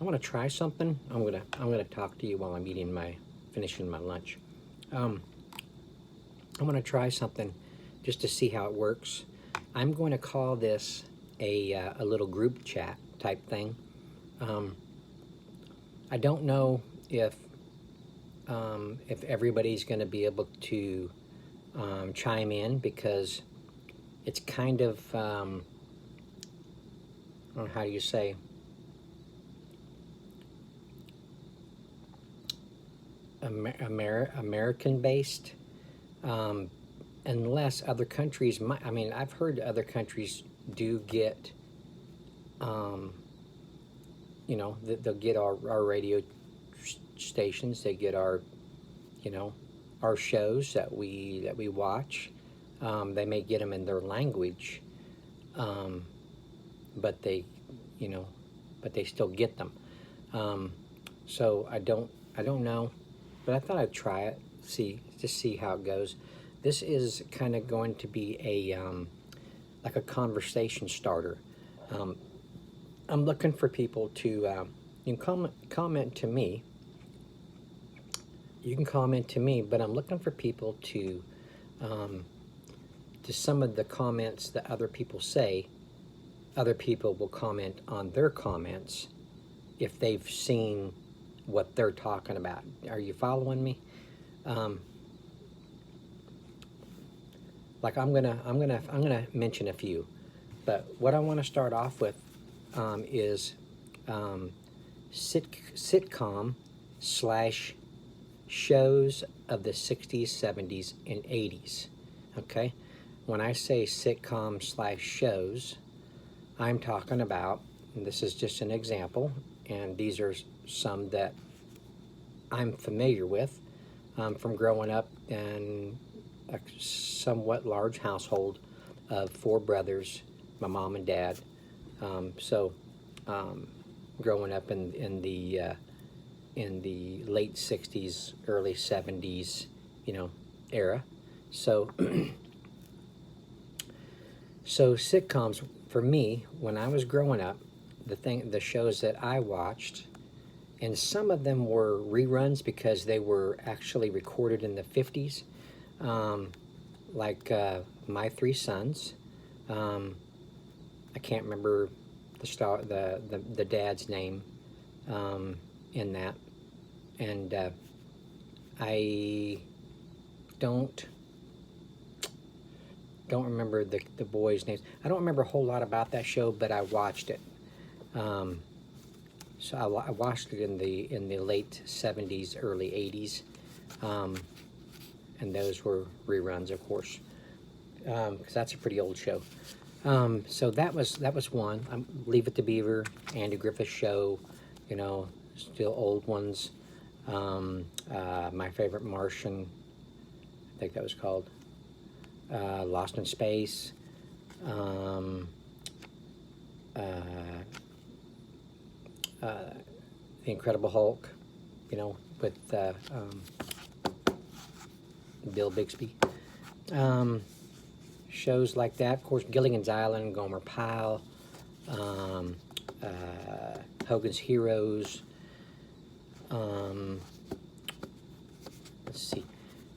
I want to try something. I'm gonna talk to you while I'm finishing my lunch. I'm gonna try something just to see how it works. I'm going to call this a little group chat type thing. I don't know if everybody's going to be able to chime in, because it's kind of how do you say, American based, unless other countries might. I mean, I've heard other countries do get, they'll get our radio stations, they get our, our shows that we watch. They may get them in their language, but they still get them. So I don't know, but I thought I'd try it, see how it goes. This is kind of going to be a like a conversation starter. I'm looking for people to you can comment to me. You can comment to me, but I'm looking for people to some of the comments that other people say. Other people will comment on their comments if they've seen what they're talking about. Are you following me? Like I'm gonna mention a few, but what I want to start off with is sitcom slash shows of the 60s, 70s, and 80s. Okay, when I say sitcom slash shows, I'm talking about, and this is just an example, and these are some that I'm familiar with from growing up in a somewhat large household of 4 brothers, my mom and dad. Growing up in the late 60s, early 70s, era. So so sitcoms for me, when I was growing up, the shows that I watched, and some of them were reruns because they were actually recorded in the 50s, like My Three Sons. I can't remember the dad's name in that, and I don't remember the boys' names. I don't remember a whole lot about that show, but I watched it. So I watched it in the late 70s, early 80s, and those were reruns, of course, because that's a pretty old show. So that was one. Leave It to Beaver, Andy Griffith Show, still old ones. My Favorite Martian, I think that was called. Lost in Space. The Incredible Hulk, with Bill Bixby. Shows like that. Of course, Gilligan's Island, Gomer Pyle, Hogan's Heroes. Let's see.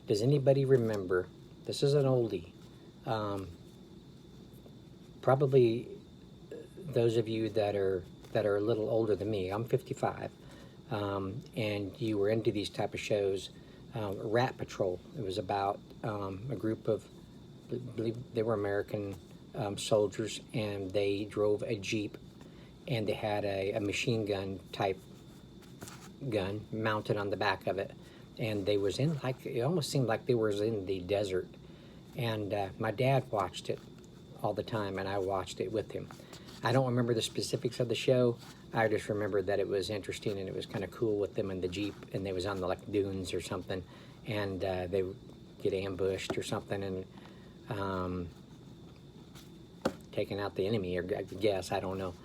Does anybody remember? This is an oldie. Probably those of you that are a little older than me. I'm 55, and you were into these type of shows. Rat Patrol. It was about a group of, I believe they were American soldiers, and they drove a Jeep, and they had a machine gun type gun mounted on the back of it, and they was in, like, it almost seemed like they was in the desert, and my dad watched it all the time, and I watched it with him. I don't remember the specifics of the show. I just remember that it was interesting, and it was kind of cool with them in the Jeep, and they was on the dunes or something, and they would get ambushed or something, and taking out the enemy, or I guess, I don't know.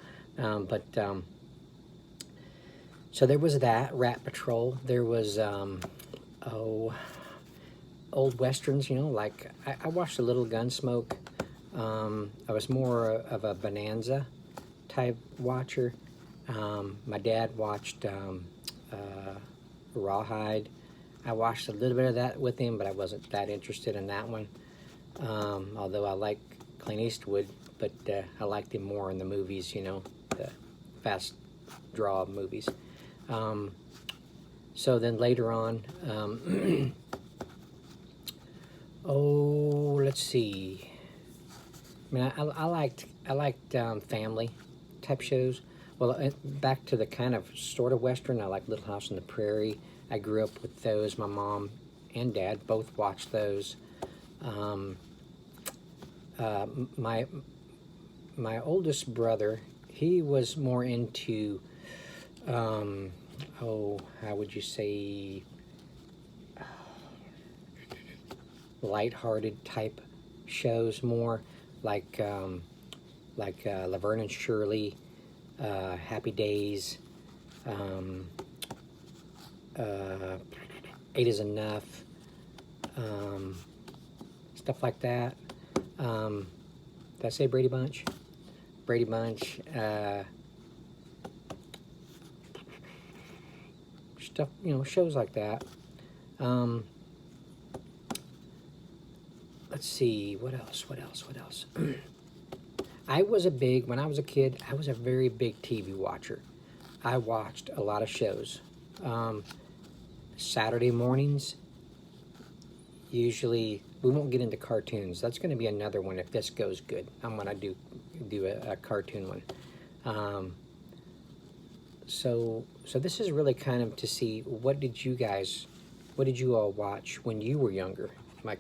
So there was that, Rat Patrol. There was, old westerns, like, I watched a little Gunsmoke. I was more of a Bonanza type watcher. My dad watched Rawhide. I watched a little bit of that with him, but I wasn't that interested in that one. Although I like Clint Eastwood, but I liked him more in the movies, you know, the fast draw movies. So then later on, oh, let's see. I mean, I liked family type shows. Well, back to the kind of sort of Western, I like Little House on the Prairie. I grew up with those. My mom and dad both watched those. My oldest brother, he was more into, oh, how would you say, lighthearted type shows more, like Laverne and Shirley, Happy Days, Eight is Enough, stuff like that. Did I say Brady Bunch? Brady Bunch, stuff, you know, shows like that. Let's see, what else? When I was a kid, I was a very big TV watcher. I watched a lot of shows. Saturday mornings, usually, we won't get into cartoons. That's going to be another one if this goes good. I'm going to do a cartoon one. So this is really kind of to see what did you all watch when you were younger? My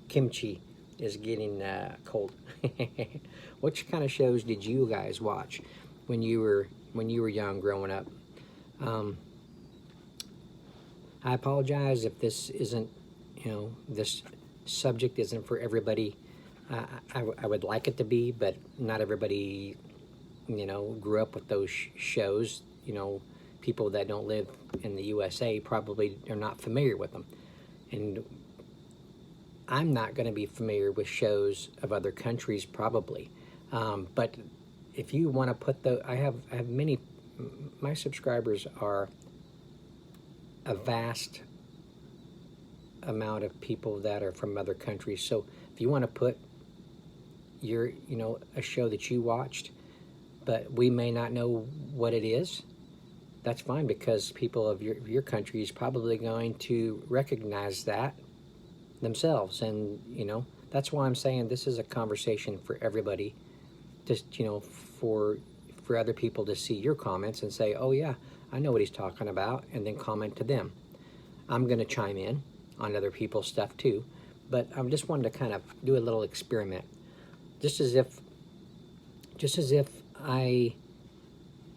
kimchi is getting cold. Which kind of shows did you guys watch when you were young, growing up? I apologize if this isn't, you know, this subject isn't for everybody. I would like it to be, but not everybody, you know, grew up with those shows. You know, people that don't live in the USA probably are not familiar with them. And I'm not going to be familiar with shows of other countries probably. But if you want to put I have many, my subscribers are a vast amount of people that are from other countries. So if you want to put you know, a show that you watched, but we may not know what it is, that's fine, because people of your country is probably going to recognize that themselves. And, you know, that's why I'm saying this is a conversation for everybody, just, you know, for other people to see your comments and say, oh yeah, I know what he's talking about, and then comment to them. I'm going to chime in on other people's stuff too, but I'm just wanting to kind of do a little experiment, just as if I'm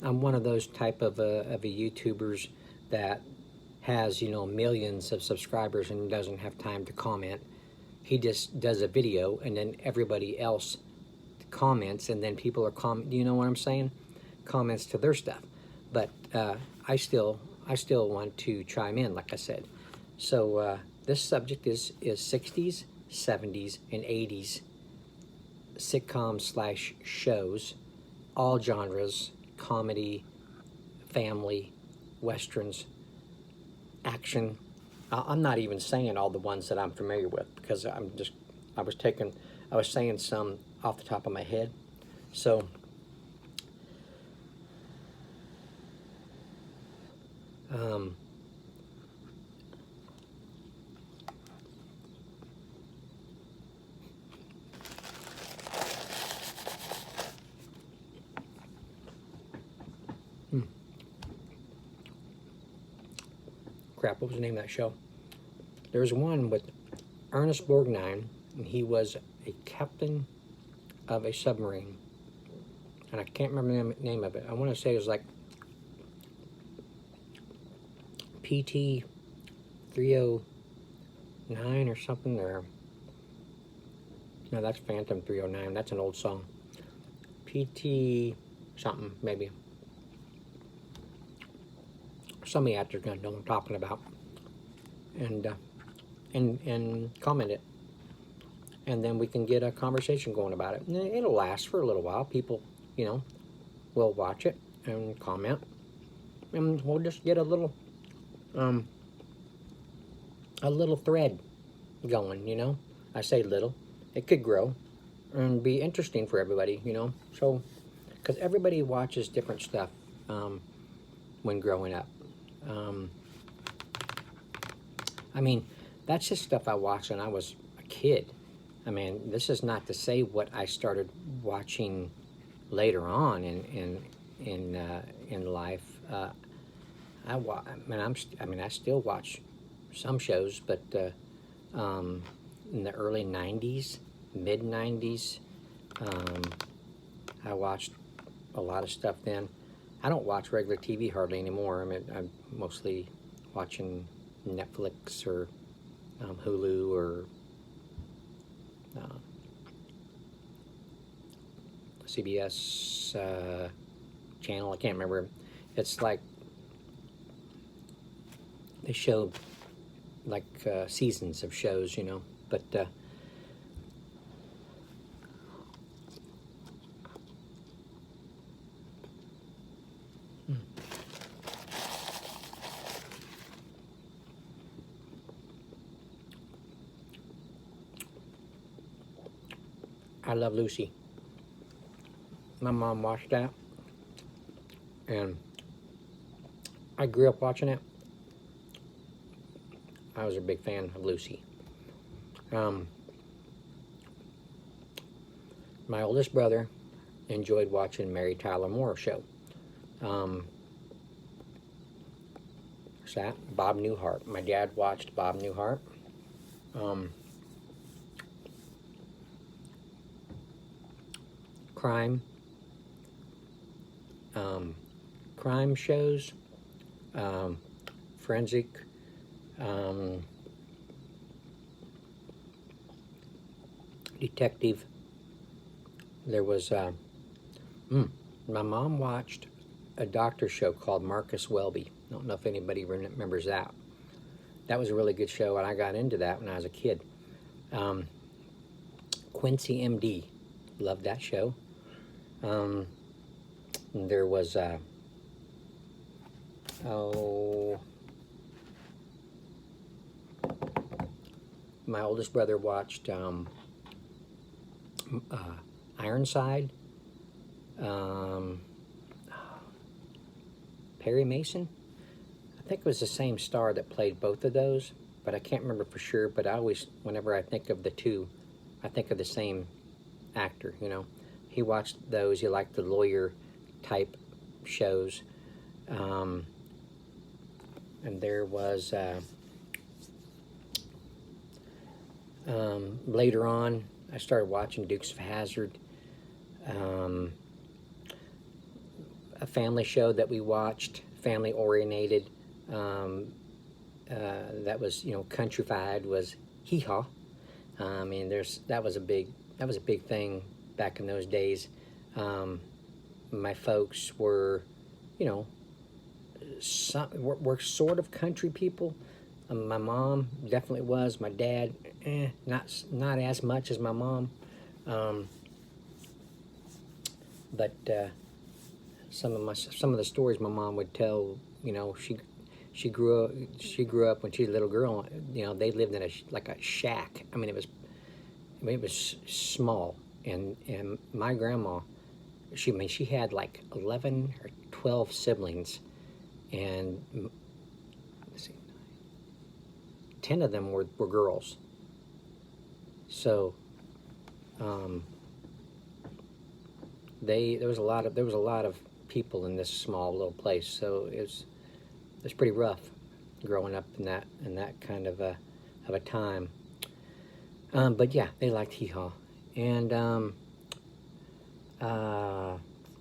one of those type of a YouTubers that has, you know, millions of subscribers and doesn't have time to comment. He just does a video and then everybody else comments, and then people are you know what I'm saying? Comments to their stuff. But I still want to chime in, like I said. So this subject is 60s, 70s, and 80s sitcom / shows, all genres, comedy, family, westerns, action. I'm not even saying all the ones that I'm familiar with, because I was saying some off the top of my head. So crap, what was the name of that show? There's one with Ernest Borgnine, and he was a captain of a submarine, and I can't remember the name of it. I want to say it was like PT 309 or something, or no, that's Phantom 309. That's an old song. PT something, maybe. Some of the actors gonna know what I'm talking about, and comment it, and then we can get a conversation going about it. And it'll last for a little while. People, you know, will watch it and comment, and we'll just get um, a little thread going, you know. I say little. It could grow and be interesting for everybody, you know. So, because everybody watches different stuff when growing up. Um, I mean, that's just stuff I watched when I was a kid. I mean, this is not to say what I started watching later on in life. I mean, I still watch some shows, but in the early '90s, mid '90s, um, I watched a lot of stuff then. I don't watch regular TV hardly anymore. I mean, I'm mostly watching Netflix or Hulu or uh, CBS channel. I can't remember. It's like they show like seasons of shows, you know. But I Love Lucy. My mom watched that, and I grew up watching it. I was a big fan of Lucy. Um, my oldest brother enjoyed watching Mary Tyler Moore show. Um, what's that? Bob Newhart. My dad watched Bob Newhart. Um, crime. Crime shows. Forensic. Um, detective. There was my mom watched a doctor show called Marcus Welby. I don't know if anybody remembers that. That was a really good show, and I got into that when I was a kid. Quincy MD, loved that show. There was my oldest brother watched Ironside, Perry Mason. I think it was the same star that played both of those, but I can't remember for sure. But I always, whenever I think of the two, I think of the same actor, you know. He watched those. He liked the lawyer type shows. And there was later on, I started watching Dukes of Hazzard. A family show that we watched, family oriented, that was, you know, countrified, was Hee Haw. I mean, that was a big thing back in those days. My folks were, you know, were sort of country people. My mom definitely was. My dad, not as much as my mom. But some of the stories my mom would tell, you know, she grew up when she was a little girl. You know, they lived in like a shack. I mean, it was small, and my grandma, she had like 11 or 12 siblings, and let's see, 10 of them were girls. So there was a lot of people in this small little place, so it was pretty rough growing up in that kind of a time. But yeah, they liked Hee Haw, and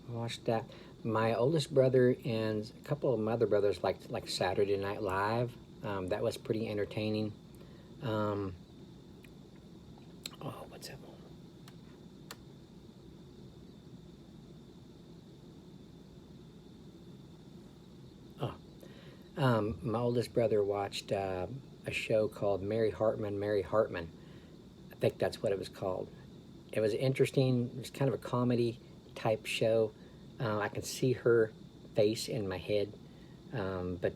watched that. My oldest brother and a couple of my other brothers liked like Saturday Night Live. That was pretty entertaining. What's that one? My oldest brother watched a show called Mary Hartman, Mary Hartman. I think that's what it was called. It was interesting. It was kind of a comedy type show. I can see her face in my head, but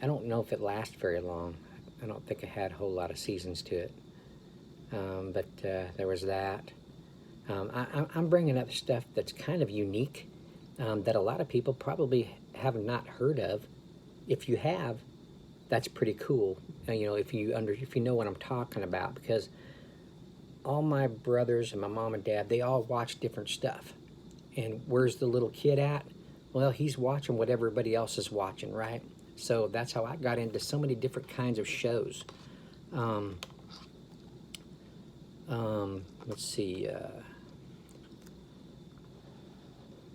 I don't know if it lasts very long. I don't think it had a whole lot of seasons to it. But there was that. I'm bringing up stuff that's kind of unique, that a lot of people probably have not heard of. If you have, that's pretty cool. You know, if you know what I'm talking about, because all my brothers and my mom and dad, they all watch different stuff. And where's the little kid at? Well, he's watching what everybody else is watching, right? So that's how I got into so many different kinds of shows. Let's see.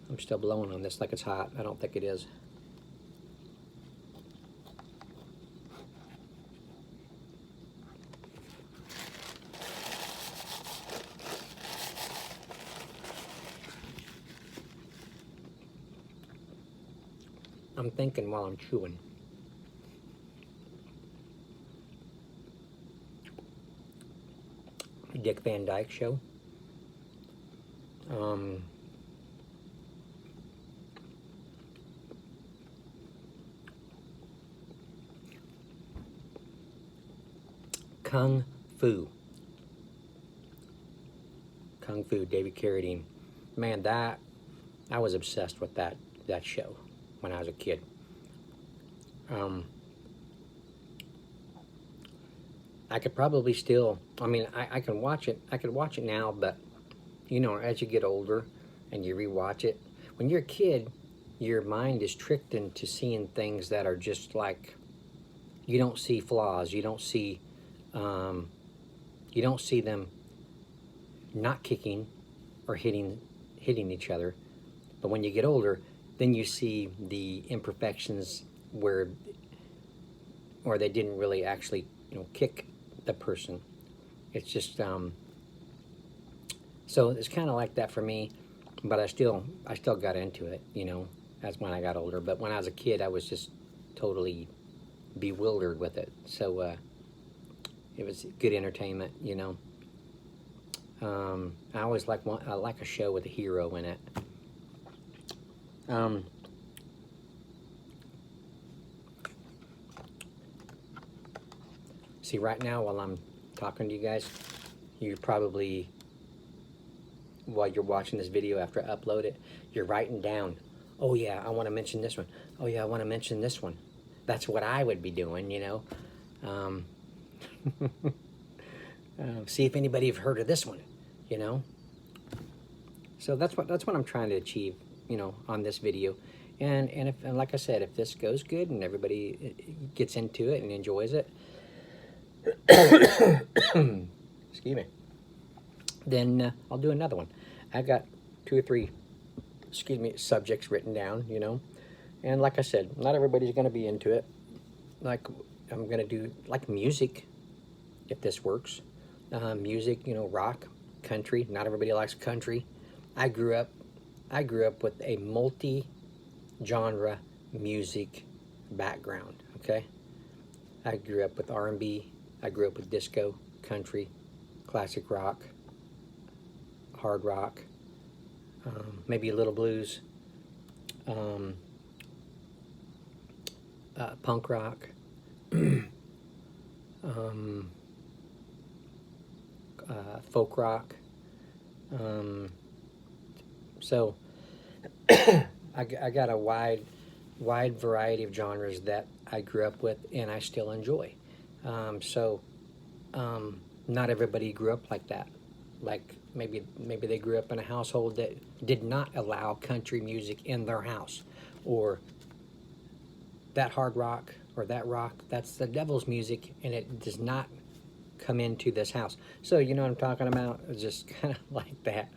I'm still blowing on this like it's hot. I don't think it is. I'm thinking while I'm chewing. Dick Van Dyke Show. Kung Fu. Kung Fu, David Carradine. Man, I was obsessed with that show when I was a kid. I could probably still, I mean, I can watch it. I could watch it now, but, you know, as you get older and you rewatch it, when you're a kid, your mind is tricked into seeing things that are just like, you don't see flaws. You don't see them not kicking or hitting each other. But when you get older, then you see the imperfections where, or they didn't really actually, you know, kick the person. It's just so it's kind of like that for me. But I still got into it, you know, as when I got older. But when I was a kid, I was just totally bewildered with it. So it was good entertainment, you know. I always like a show with a hero in it. See, right now while I'm talking to you guys, you probably, while you're watching this video after I upload it, you're writing down, oh yeah, I want to mention this one. Oh yeah, I want to mention this one. That's what I would be doing, you know. See if anybody have heard of this one, you know. So that's what I'm trying to achieve, you know, on this video. And like I said, if this goes good and everybody gets into it and enjoys it, excuse me, then I'll do another one. I got 2 or 3, subjects written down, you know. And like I said, not everybody's going to be into it. Like, I'm going to do, like, music, if this works. Music, you know, rock, country. Not everybody likes country. I grew up with a multi-genre music background, okay? I grew up with R&B. I grew up with disco, country, classic rock, hard rock, maybe a little blues, punk rock, folk rock. So I got a wide variety of genres that I grew up with and I still enjoy. Not everybody grew up like that. Like maybe they grew up in a household that did not allow country music in their house, or that hard rock or that rock, that's the devil's music and it does not come into this house. So you know what I'm talking about? It's just kind of like that.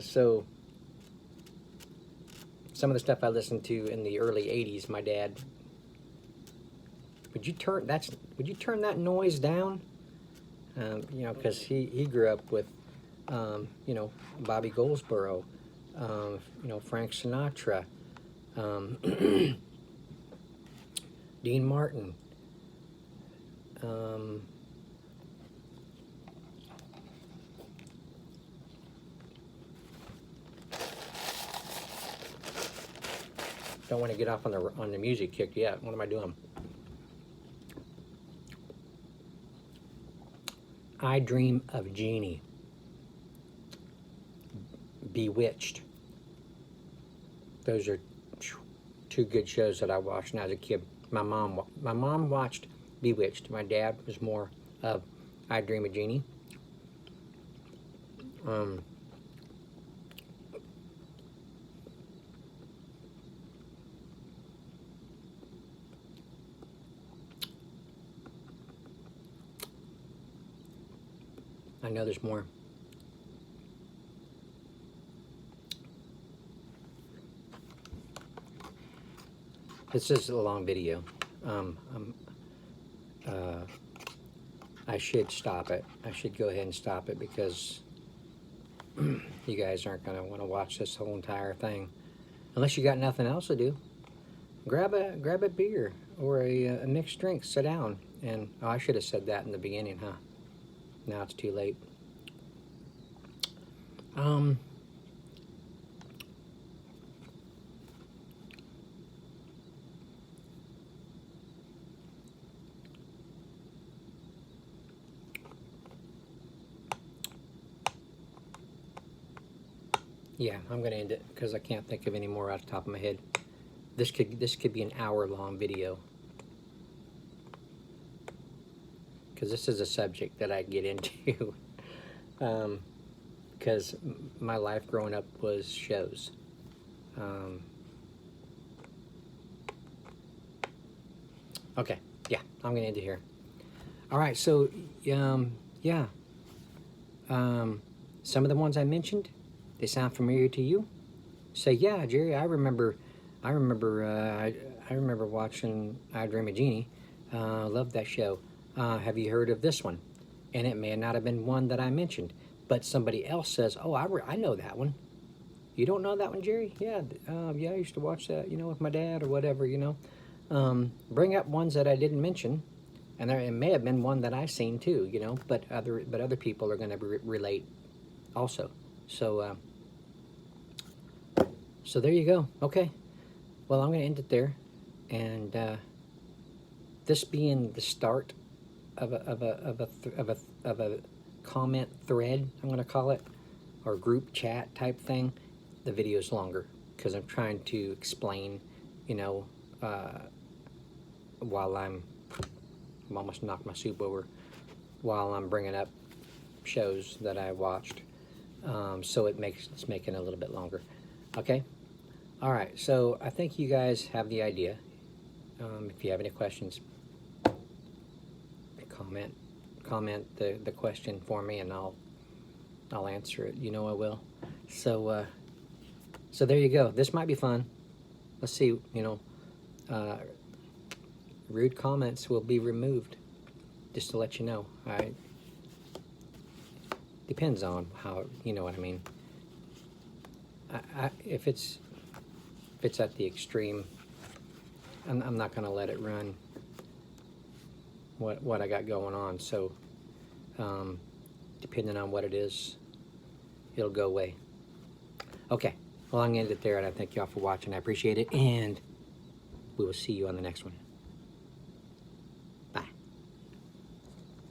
So some of the stuff I listened to in the early 80s, my dad, would you turn that noise down? You know, because he grew up with, you know, Bobby Goldsboro, you know, Frank Sinatra, Dean Martin, don't want to get off on the music kick yet. What am I doing? I Dream of Jeannie. Bewitched. Those are two good shows that I watched when I was a kid. My mom watched Bewitched. My dad was more of I Dream of Jeannie. I know there's more. This is a long video. I should stop it. I should go ahead and stop it because you guys aren't going to want to watch this whole entire thing. Unless you got nothing else to do. Grab a beer or a mixed drink, sit down. And, oh, I should have said that in the beginning, huh? Now it's too late. Yeah, I'm going to end it because I can't think of any more off the top of my head. This could be an hour-long video. Because this is a subject that I get into. Because my life growing up was shows. Okay, yeah, I'm going to end it here. All right, so, yeah. Some of the ones I mentioned, they sound familiar to you? Say, yeah, Jerry, I remember watching I Dream of Jeannie. Loved that show. Have you heard of this one? And it may not have been one that I mentioned, but somebody else says, oh, I know that one. You don't know that one, Jerry? Yeah, yeah, I used to watch that, with my dad or whatever, Bring up ones that I didn't mention, and it may have been one that I seen too, but other people are going to relate also. So, so there you go. Okay. Well, I'm going to end it there, and this being the start of a comment thread, I'm going to call it, or group chat type thing. The video is longer because I'm trying to explain, while I'm almost knocked my soup over, while I'm bringing up shows that I watched. So it's making it a little bit longer. Okay. All right. So I think you guys have the idea. If you have any questions, comment the question for me, and I'll answer it. I will. So so there you go. This might be fun. Let's see. Rude comments will be removed. Just to let you know. Depends on how, you know what I mean. If it's at the extreme, I'm not going to let it run what I got going on. So, depending on what it is, it'll go away. Okay. Well, I'm going to end it there, and I thank y'all for watching. I appreciate it, and we will see you on the next one.